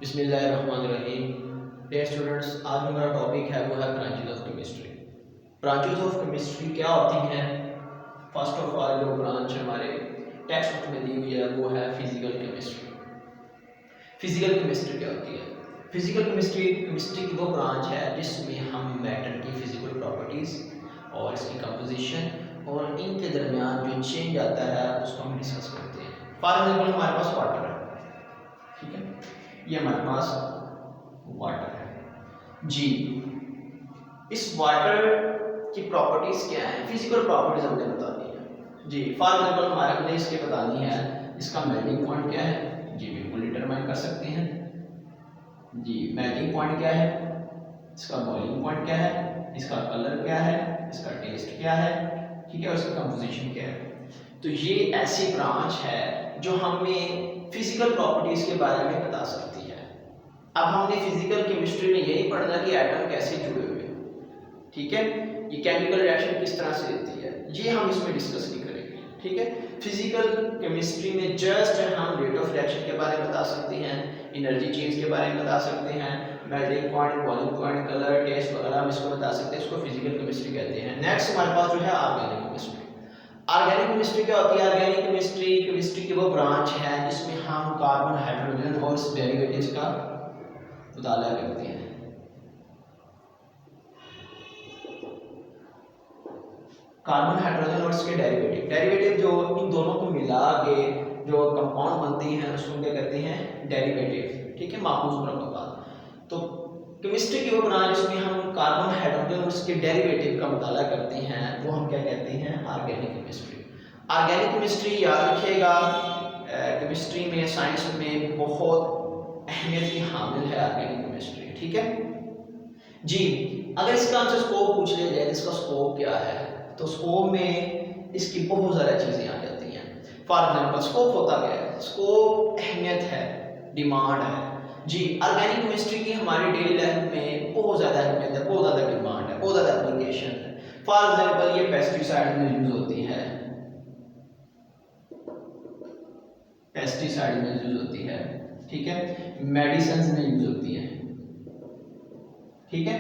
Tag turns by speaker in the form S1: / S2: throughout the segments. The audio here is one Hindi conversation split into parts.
S1: बिस्मिल्लाहिर्रहमानिर्रहीम। डियर स्टूडेंट्स, आज हमारा टॉपिक है वो है branches of chemistry. Branches of chemistry क्या होती हैं? फर्स्ट ऑफ ऑल जो ब्रांच हमारे टेक्स्ट बुक में दी हुई है वो है फिजिकल केमिस्ट्री। फिजिकल केमिस्ट्री क्या होती है? फिजिकल केमिस्ट्री की वो ब्रांच है जिसमें हम मैटर की फिजिकल प्रॉपर्टीज़ और इसकी कंपोजिशन और इनके दरमियान जो चेंज आता है उसको हम डिस्कस करते हैं। फॉर एग्जाम्पल हमारे पास वाटर है, ठीक है, ये हमारे पास वाटर है जी। इस वाटर की प्रॉपर्टीज क्या है? फिजिकल प्रॉपर्टीज हमने बतानी है जी। फॉर एग्जाम्पल हमारे हमने इसके बतानी है इसका मेल्टिंग पॉइंट क्या है जी, बिल्कुल डिटरमाइन कर सकते हैं जी। मेल्टिंग पॉइंट क्या है, इसका बॉइलिंग पॉइंट क्या है, इसका कलर क्या है, इसका टेस्ट क्या है, ठीक है, और इसका कंपोजिशन क्या है। तो ये ऐसी ब्रांच है जो हमें फिजिकल प्रॉपर्टीज के बारे में बता सकती है। अब हमने फिजिकल केमिस्ट्री में यही पढ़ना कि एटम कैसे जुड़े हुए हैं, ठीक है, ये केमिकल रिएक्शन किस तरह से होती है, ये हम इसमें डिस्कस नहीं करेंगे, ठीक है। फिजिकल केमिस्ट्री में जस्ट हम रेट ऑफ रिएक्शन के बारे में बता सकते हैं, एनर्जी चेंज के बारे में बता सकते हैं, melting point, boiling point, colour, taste वगैरह हम इसको बता सकते हैं। इसको फिजिकल केमिस्ट्री कहते हैं। नेक्स्ट हमारे पास जो है ऑर्गेनिक केमिस्ट्री। ऑर्गेनिक केमिस्ट्री क्या होती है? ऑर्गेनिक केमिस्ट्री की वो ब्रांच है जिसमें हम कार्बन, हाइड्रोजन और डेरिवेटिव्स का मुताला करते हैं। कार्बन, हाइड्रोजन और इसके डेरिवेटिव जो इन दोनों को मिला के जो कंपाउंड बनते हैं उसको क्या कहते हैं? डेरिवेटिव, ठीक है, माखूज मरकबात। तो केमिस्ट्री की वो ब्रांच जिसमें हम कार्बन, हाइड्रोजन और उसके डेरिवेटिव का मुताला करते हैं वो हम क्या कहते हैं? Organic chemistry. ऑर्गेनिक केमिस्ट्री याद रखिएगा, केमिस्ट्री में, साइंस में बहुत अहमियत की हामिल है ऑर्गेनिक केमिस्ट्री, ठीक है जी। अगर इसका हमसे स्कोप पूछ लिया जाए, इसका स्कोप क्या है, तो स्कोप में इसकी बहुत ज़्यादा चीज़ें आ जाती हैं। फॉर एग्जाम्पल स्कोप होता क्या है? स्कोप अहमियत है, डिमांड है जी। ऑर्गेनिक केमिस्ट्री की हमारी डेली लाइफ में बहुत ज़्यादा अहमियत है, बहुत ज़्यादा डिमांड है, बहुत ज़्यादा एप्लीकेशन है। फॉर एग्जाम्पल ये पेस्टिसाइड में यूज होती है, पेस्टिसाइड में यूज होती है, ठीक है, मेडिसिन में यूज होती है, ठीक है,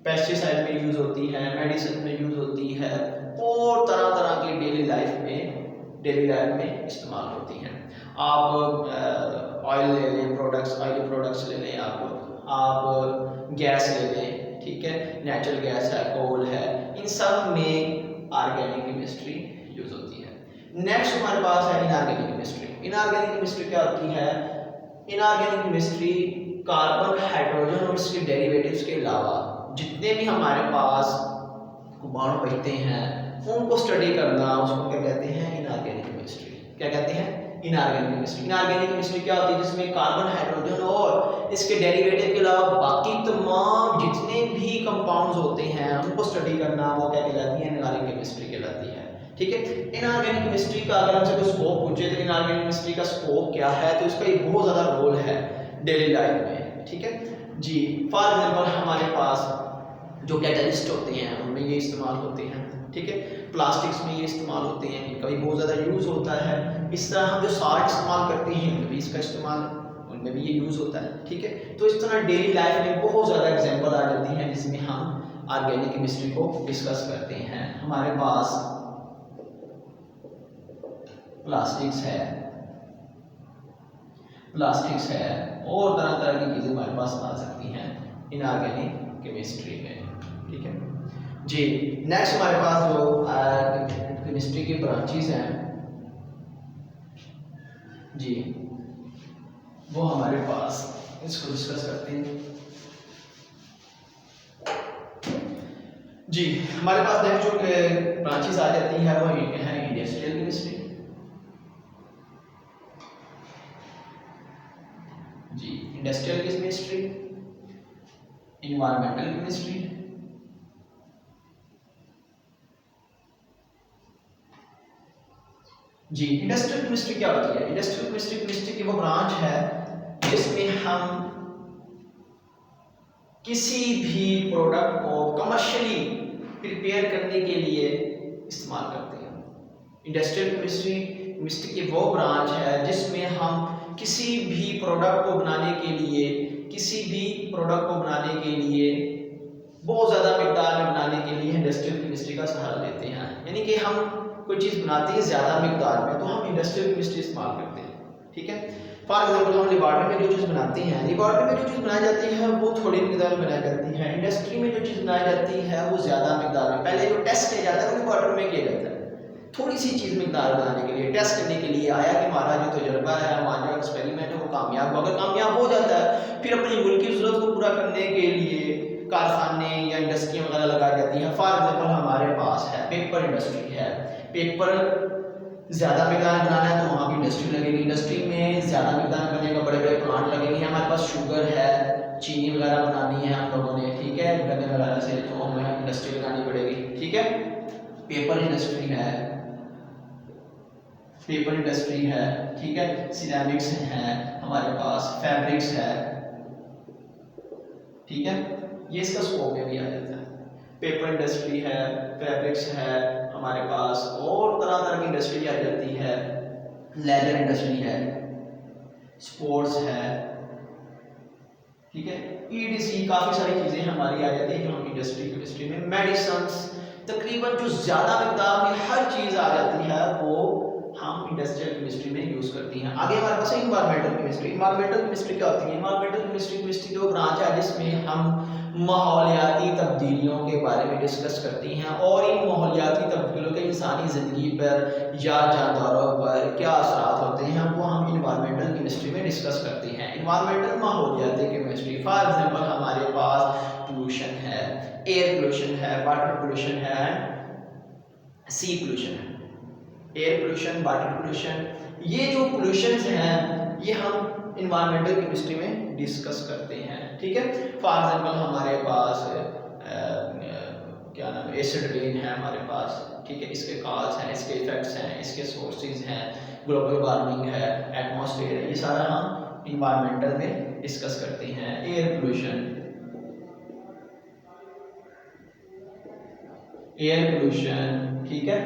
S1: पेस्टिसाइड में यूज होती है, मेडिसिन में यूज होती है और तरह तरह की डेली लाइफ में इस्तेमाल होती हैं। आप ऑयल ले लें, ऑयली प्रोडक्ट्स ले लें, आप गैस ले लें, ठीक है, नेचुरल गैस है, कोल है, इन सब में ऑर्गेनिक केमिस्ट्री यूज होती है। नेक्स्ट हमारे पास है इनऑर्गेनिक केमिस्ट्री। इनऑर्गेनिक केमिस्ट्री क्या होती है? इनऑर्गेनिक केमिस्ट्री कार्बन, हाइड्रोजन और इसके डेरिवेटिव्स के अलावा जितने भी हमारे पास कंपाउंड बचते हैं उनको स्टडी करना, उसको क्या कहते हैं? Inorganic chemistry. क्या कहते हैं? Inorganic chemistry. इनऑर्गेनिक केमिस्ट्री क्या होती है? जिसमें कार्बन, हाइड्रोजन और इसके डेरिवेटिव के अलावा बाकी तमाम जितने भी कंपाउंड्स होते हैं उनको स्टडी करना, वो क्या कहलाती है? इनऑर्गेनिक केमिस्ट्री कहलाती है, ठीक है। इनऑर्गेनिक केमिस्ट्री का अगर हमसे कोई स्कोप पूछे तो इनऑर्गेनिक केमिस्ट्री का स्कोप क्या है, तो इसका एक बहुत ज़्यादा रोल है डेली लाइफ में, ठीक है जी। फॉर एग्जाम्पल हमारे पास जो कैटलिस्ट होते हैं उनमें ये इस्तेमाल होते हैं, ठीक है, प्लास्टिक्स में ये इस्तेमाल होते हैं, इनका भी बहुत ज़्यादा यूज़ होता है। इस तरह हम जो साल्ट इस्तेमाल करते हैं उनमें भी इसका इस्तेमाल, उनमें भी ये यूज़ होता है, ठीक है। तो इस तरह डेली लाइफ में बहुत ज़्यादा एग्जाम्पल आ जाती हैं जिसमें हम ऑर्गेनिक केमिस्ट्री को डिस्कस करते हैं। हमारे पास प्लास्टिक्स है और तरह तरह की चीज़ें हमारे पास आ सकती हैं इनऑर्गेनिक केमिस्ट्री में, ठीक है जी। नेक्स्ट हमारे पास जो केमिस्ट्री की ब्रांचेस हैं जी, वो हमारे पास इसको डिस्कस करते हैं जी। हमारे पास नेक्स्ट जो ब्रांचेस आ जाती है वो है इंडस्ट्रियल केमिस्ट्री जी, इंडस्ट्रियल केमिस्ट्री, इन्वायरमेंटल केमिस्ट्री जी। इंडस्ट्रियल केमिस्ट्री क्या होती है? इंडस्ट्रियल केमिस्ट्री की वो ब्रांच है जिसमें हम किसी भी प्रोडक्ट को कमर्शियली प्रिपेयर करने के लिए इस्तेमाल करते हैं। इंडस्ट्रियल केमिस्ट्री की वो ब्रांच है जिसमें हम किसी भी प्रोडक्ट को बनाने के लिए बहुत ज़्यादा मिकदार में बनाने के लिए इंडस्ट्रियल केमिस्ट्री का सहारा लेते हैं। यानी कि हम कोई चीज़ बनाते हैं ज़्यादा मिकदार में तो हम इंडस्ट्रियल केमिस्ट्री इस्तेमाल करते हैं, ठीक है। फॉर एग्जाम्पल हम लेबॉर्ट्री में जो चीज़ बनाते हैं, लेबॉर्ट्री में जो चीज़ बनाई जाती है वो थोड़ी मिकदार में बनाई जाती है। इंडस्ट्री में जो चीज़ बनाई जाती है वो ज़्यादा मिकदार में, पहले जो टेस्ट किया जाता है वो लेबॉर्ट्री में किया जाता है थोड़ी सी चीज़ मिकदार बनाने के लिए, टेस्ट करने के लिए। आया कि हमारा जो तजुर्बा है, हमारा जो एक्सपेरिमेंट है वो कामयाब हो, अगर कामयाब हो जाता है फिर अपनी मुल्क की ज़रूरत को पूरा करने के लिए कारखाने या इंडस्ट्री वगैरह लगाई जाती हैं। फॉर एग्जाम्पल हमारे पास है पेपर इंडस्ट्री है, पेपर ज़्यादा मिकदार बनाना है तो वहाँ की इंडस्ट्री लगेगी, इंडस्ट्री में ज़्यादा मिकदार बनेगा, बड़े बड़े प्लांट लगेंगे। हमारे पास शुगर है, चीनी वगैरह बनानी है हम लोगों ने, ठीक है, गन्ने वगैरह से, तो हमें इंडस्ट्री लगानी पड़ेगी, ठीक है। पेपर इंडस्ट्री है, ठीक है, सिरेमिक्स है हमारे पास, फैब्रिक्स है, ठीक है, ये इसका स्कोप में भी आ जाता है। पेपर इंडस्ट्री है, फैब्रिक्स है हमारे पास, और तरह तरह की इंडस्ट्री आ जाती है, लेदर इंडस्ट्री है, स्पोर्ट्स है, ठीक है, ईडीसी, काफ़ी सारी चीज़ें हमारी आ जाती है जो हम इंडस्ट्री में। मेडिसिन्स, तकरीबन जो ज़्यादा मिकदार में हर चीज़ आ जाती है वो हम इंडस्ट्रियल केमिस्ट्री में यूज़ करती हैं। आगे हमारे पास है इन्वायरमेंटल केमिस्ट्री। इन्वायरमेंटल केमिस्ट्री क्या होती है? इन्वायरमेंटल केमिस्ट्री जो ब्रांच है जिसमें हम माहौलियाती तब्दीलियों के बारे में डिस्कस करती हैं और इन माहौलियाती तब्दीलियों के इंसानी ज़िंदगी पर या जानदारों पर क्या असरात होते हैं वो हम इन्वायरमेंटल केमिस्ट्री में डिस्कस करते हैं। इन्वायरमेंटल माहौलियाती केमिस्ट्री, फॉर एग्जाम्पल हमारे पास पोल्यूशन है, एयर पोल्यूशन है, वाटर पोल्यूशन है, सी पोल्यूशन है, एयर पोल्यूशन, वाटर पोल्यूशन, ये जो पोल्यूशंस हैं ये हम इन्वायरमेंटल केमिस्ट्री में डिस्कस करते हैं, ठीक है। फॉर एग्जांपल हमारे पास क्या नाम है, एसिड रेन है हमारे पास, ठीक है, इसके काज हैं, इसके इफेक्ट्स हैं, इसके सोर्सेज हैं, ग्लोबल वार्मिंग है, एटमॉस्फेयर है, ये सारा हम इन्वायरमेंटल में डिस्कस करते हैं। एयर पोल्यूशन, ठीक है,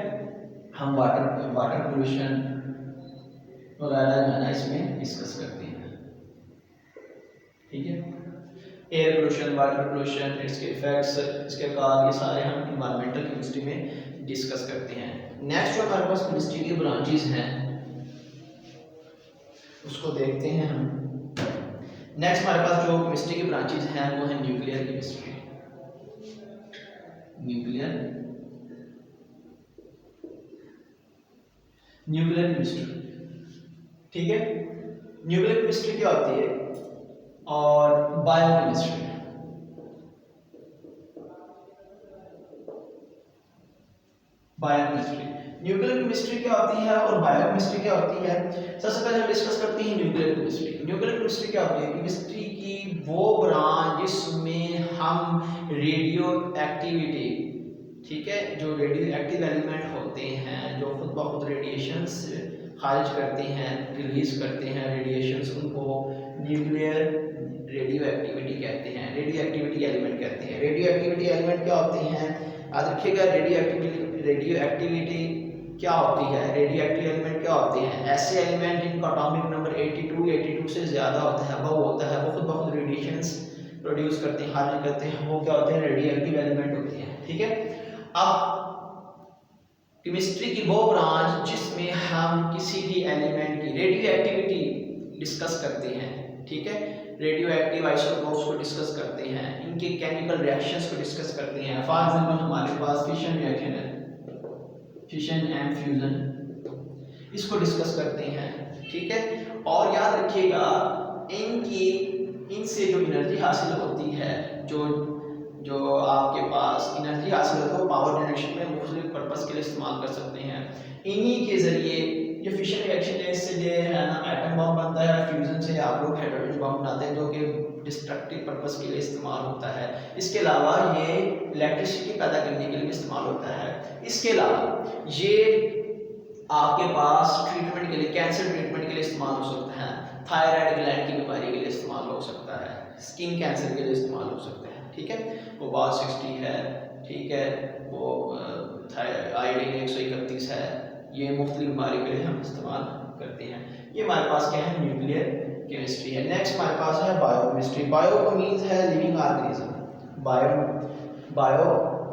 S1: हम वाटर पोल्यूशन वगैरह जो है ना इसमें डिस्कस करते हैं, ठीक है। एयर पोल्यूशन, वाटर पोल्यूशन, इसके इफेक्ट्स, इसके कारण, ये सारे हम इन्वायरमेंटल केमिस्ट्री में डिस्कस करते हैं। नेक्स्ट जो हमारे पास केमिस्ट्री की ब्रांचेस हैं उसको देखते हैं हम। नेक्स्ट हमारे पास जो केमिस्ट्री की ब्रांचेस हैं वो है न्यूक्लियर केमिस्ट्री। न्यूक्लियर केमिस्ट्री, ठीक है। न्यूक्लियर केमिस्ट्री क्या होती है? और बायोकेमिस्ट्री, न्यूक्लियर केमिस्ट्री क्या होती है और बायोकेमिस्ट्री क्या होती है? सबसे पहले हम डिस्कस करते हैं न्यूक्लियर केमिस्ट्री। न्यूक्लियर केमिस्ट्री क्या होती है? केमिस्ट्री की वो ब्रांच जिसमें हम रेडियो एक्टिविटी, ठीक है, जो रेडियो एक्टिव एलिमेंट होते हैं जो खुद ब खुद रेडिएशंस खारिज करते हैं, रिलीज करते हैं रेडिएशंस, उनको न्यूक्लियर रेडियो एक्टिविटी कहते हैं, रेडियो एक्टिविटी एलिमेंट कहते हैं। रेडियो एक्टिविटी एलिमेंट क्या होते हैं? याद रखिएगा, रेडियो एक्टिविटी क्या होती है? रेडियो एक्टिव एलिमेंट क्या होते हैं? ऐसे एलिमेंट जिनका एटॉमिक नंबर 82 से ज़्यादा होता है, वो होता है, वो खुद ब खुद रेडिएशंस प्रोड्यूस करते हैं, खारिज करते हैं, वो क्या होते हैं? रेडियो एक्टिव एलिमेंट होते हैं, ठीक है। अब केमिस्ट्री की वो ब्रांच जिसमें हम किसी भी एलिमेंट की रेडियो एक्टिविटी डिस्कस करते हैं, ठीक है, रेडियो एक्टिव आइसोटोप्स को डिस्कस करते हैं, इनके केमिकल रिएक्शंस को डिस्कस करते हैं। फॉर एग्जांपल हमारे पास फिशन रिएक्शन है, फिशन एंड फ्यूजन, इसको डिस्कस करते हैं, ठीक है। और याद रखिएगा इनसे जो एनर्जी हासिल होती है, जो आपके पास एनर्जी हासिल होती है वो पावर जनरेशन में मुख्तलिफ पर्पस के लिए इस्तेमाल कर सकते हैं। इन्हीं के ज़रिए ये फिशन रिएक्शन है, इससे जो है ना एटम बम बनता है, फ्यूजन से आप लोग हाइड्रोजन बम बनाते हैं जो कि डिस्ट्रक्टिव पर्पस के लिए इस्तेमाल होता है। इसके अलावा ये इलेक्ट्रिसिटी पैदा करने के लिए भी इस्तेमाल होता है। इसके अलावा ये आपके पास ट्रीटमेंट के लिए, कैंसर ट्रीटमेंट के लिए इस्तेमाल हो सकता है, थायराइड ग्लैंड की बीमारी के लिए इस्तेमाल हो सकता है, स्किन कैंसर के लिए इस्तेमाल हो सकता है, ठीक है। वो बात 60 है, ठीक है, वो आयोडीन 131 है, ये मुख्तलिफ बीमारी के लिए हम इस्तेमाल करते हैं। ये हमारे पास क्या है, न्यूक्लियर केमिस्ट्री है। नेक्स्ट हमारे पास है बायोकेमिस्ट्री। बायो का मीन्स है लिविंग ऑर्गेनिज्म। बायो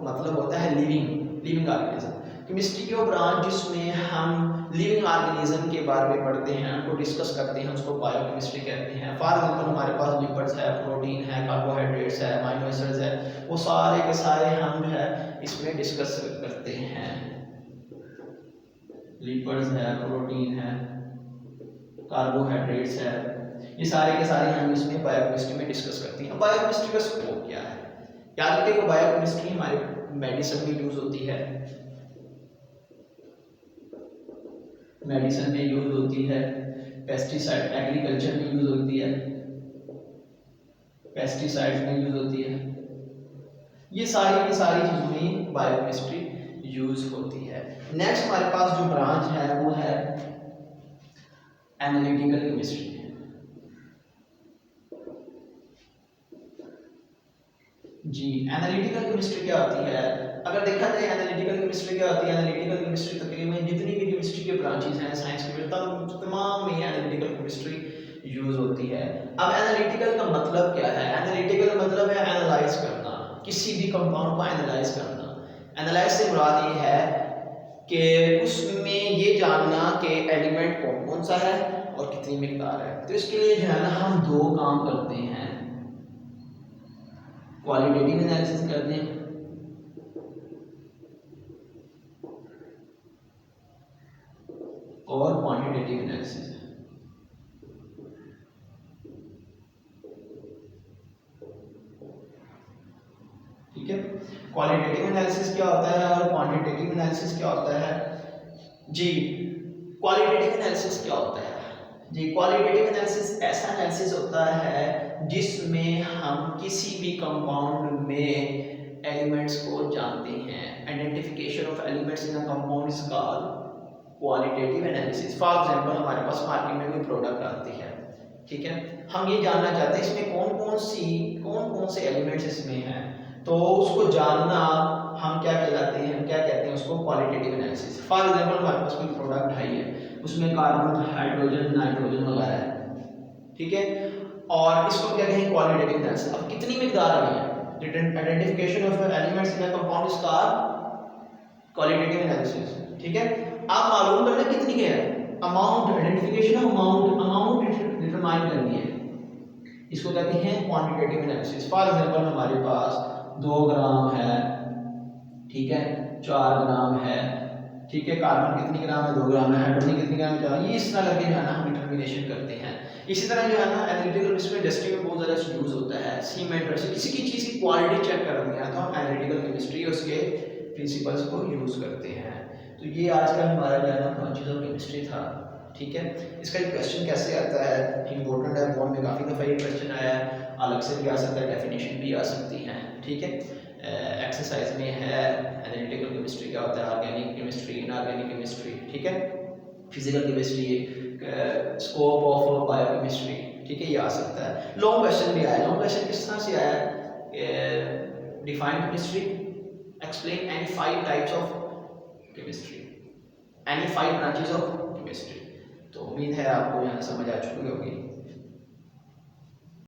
S1: मतलब होता है लिविंग ऑर्गेनिज्म। केमिस्ट्री की वो ब्रांच जिसमें हम लिविंग ऑर्गेनिज्म के बारे में पढ़ते हैं, उनको डिस्कस करते हैं, उसको बायोकेमिस्ट्री कहते हैं। फॉर एग्जाम्पल हमारे पास लिपिड्स है, प्रोटीन है, कार्बोहाइड्रेट्स है, अमीनो एसिड्स है, वो सारे के सारे हम जो है इसमें डिस्कस करते हैं। लिपिड्स है, प्रोटीन है, कार्बोहाइड्रेट्स है, ये सारे के सारे हम इसमें बायोकेमिस्ट्री में डिस्कस करते हैं। बायोकेमिस्ट्री का स्कोप क्या है? याद रखिएगा बायोकेमिस्ट्री हमारे मेडिसिन में यूज होती है, मेडिसिन में यूज होती है, पेस्टिसाइड एग्रीकल्चर में यूज होती है, पेस्टिसाइड्स में यूज होती है। ये सारी की सारी चीजों में बायोकेमिस्ट्री यूज होती है। नेक्स्ट हमारे पास जो ब्रांच है वो है एनालिटिकल केमिस्ट्री। जी, एनालिटिकल केमिस्ट्री क्या होती है? अगर देखा जाए एनालिटिकल केमिस्ट्री क्या होती है, एनालिटिकल केमिस्ट्री तकरीबन जितनी भी केमिस्ट्री के ब्रांचेस हैं साइंस के, तमाम में एनालिटिकल केमिस्ट्री यूज होती है। अब एनालिटिकल का मतलब क्या है? एनालिटिकल मतलब है एनालाइज करना, किसी भी कंपाउंड को एनालाइज करना। एनालाइज से मुराद ये है कि उसमें ये जानना कि एलिमेंट कौन सा है और कितनी मिकदार है। तो इसके लिए जो है ना हम दो काम करते हैं, क्वालिटेटिव एनालिसिस करते हैं और क्वांटिटेटिव एनालिसिस। ठीक है, क्वालिटेटिव एनालिसिस क्या होता है और क्वांटिटेटिव एनालिसिस क्या होता है? जी, क्वालिटेटिव एनालिसिस क्या होता है? जी, क्वालिटेटिव एनालिसिस ऐसा एनालिसिस होता है जिसमें हम किसी भी कंपाउंड में एलिमेंट्स को जानते हैं। Identification of elements in a compound is called qualitative analysis. For example हमारे पास मार्केट में कोई प्रोडक्ट आती है, ठीक है, हम ये जानना चाहते हैं इसमें कौन कौन से एलिमेंट्स इसमें हैं, तो उसको जानना हम क्या कहलाते हैं, क्या कहते हैं उसको, क्वालिटेटिव एनालिसिस। फॉर एग्जांपल हमारे पास कोई प्रोडक्ट है, उसमें कार्बन, हाइड्रोजन, नाइट्रोजन वगैरह है, ठीक है, और इसको क्या कहें, क्वालिटेटिव एनालिसिस। अब कितनी मिकदार में है, identification of elements in a compound is called qualitative analysis. ठीक है, आप मालूम करना कितनी है, amount, identification of amount determine करनी है, इसको कहते हैं क्वांटिटेटिव एनालिसिस। फॉर एग्जांपल हमारे पास 2 ग्राम है, ठीक है, 4 ग्राम है, ठीक है, कार्बन कितनी ग्राम है, 2 ग्राम है, हाइड्रोजन कितनी ग्राम है, ये इस तरह करके जो है ना हम डिटरमिनेशन करते हैं। इसी तरह जो है ना एनालिटिकल केमिस्ट्री इंडस्ट्री में बहुत ज़्यादा यूज होता है। सीमेंट से किसी की चीज़ की क्वालिटी चेक करनी है तो हम एनालिटिकल केमिस्ट्री उसके प्रिंसिपल्स को यूज़ करते हैं। तो ये आज का हमारा जो है ना ब्रांचेस ऑफ केमिस्ट्री था। ठीक है, इसका एक क्वेश्चन कैसे आता है, इंपॉर्टेंट है, बोर्ड में काफ़ी दफ़ा ये क्वेश्चन आया है, अलग से भी आ सकता है, डेफिनेशन भी आ सकती है। ठीक है, एक्सरसाइज में है एनालिटिकल केमिस्ट्री क्या होता है, ऑर्गेनिक केमिस्ट्री, इनऑर्गेनिक केमिस्ट्री, ठीक है, physical chemistry, scope of biochemistry, ठीक है, ये आ सकता है। लॉन्ग क्वेश्चन भी आया, लॉन्ग क्वेश्चन किस तरह से आया, define chemistry, explain any 5 types of chemistry, any 5 branches of chemistry. तो उम्मीद है आपको यहाँ समझ आ चुकी होगी।